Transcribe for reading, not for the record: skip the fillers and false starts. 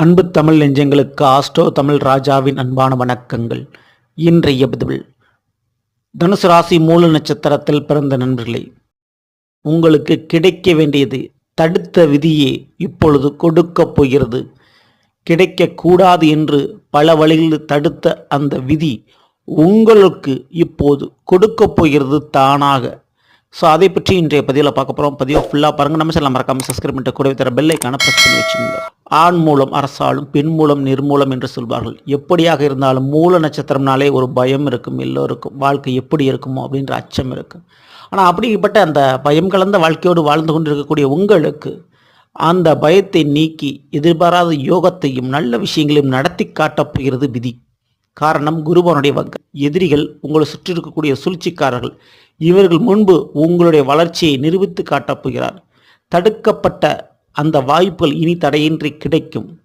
அன்பு தமிழ் நெஞ்சங்களுக்கு ஆஸ்ட்ரோ தமிழ் ராஜாவின் அன்பான வணக்கங்கள். இன்றைய பதிவில் தனுசு ராசி மூல நட்சத்திரத்தில் பிறந்த நண்பர்களே, உங்களுக்கு கிடைக்க வேண்டியது தடுத்த விதியே இப்பொழுது கொடுக்கப் போகிறது. கிடைக்கக்கூடாது என்று பல வழிகளில் தடுத்த அந்த விதி உங்களுக்கு இப்போது கொடுக்கப் போகிறது தானாக. ஸோ அதை பற்றி இன்றைய பதிவில் பார்க்க போகிறோம். பதிவை ஃபுல்லாக பாருங்கள். நம்ம சேனல் மறக்காமல் சப்ஸ்கிரைப் பண்ணிட்டு கூடவே தர பெல் ஐக்கான ப்ரெஸ் பண்ணி வச்சுங்க. ஆண் மூலம் அரசாலும் பெண் மூலம் நிர்மூலம் என்று சொல்வார்கள். எப்படியாக இருந்தாலும் மூல நட்சத்திரம்னாலே ஒரு பயம் இருக்கும். எல்லோருக்கும் வாழ்க்கை எப்படி இருக்குமோ அப்படின்ற அச்சம் இருக்கும். ஆனால் அப்படிப்பட்ட அந்த பயம் கலந்த வாழ்க்கையோடு வாழ்ந்து கொண்டிருக்கக்கூடிய உங்களுக்கு அந்த பயத்தை நீக்கி எதிர்பாராத யோகத்தையும் நல்ல விஷயங்களையும் நடத்தி காட்டப் போகிறது விதி. காரணம் குருபவனுடைய வங்கம். எதிரிகள் உங்களை சுற்றி இருக்கக்கூடிய சூழ்ச்சிக்காரர்கள், இவர்கள் முன்பு உங்களுடைய வளர்ச்சியை நிரூபித்து காட்டப் போகிறார். தடுக்கப்பட்ட அந்த வாய்ப்புகள் இனி தடையின்றி கிடைக்கும்.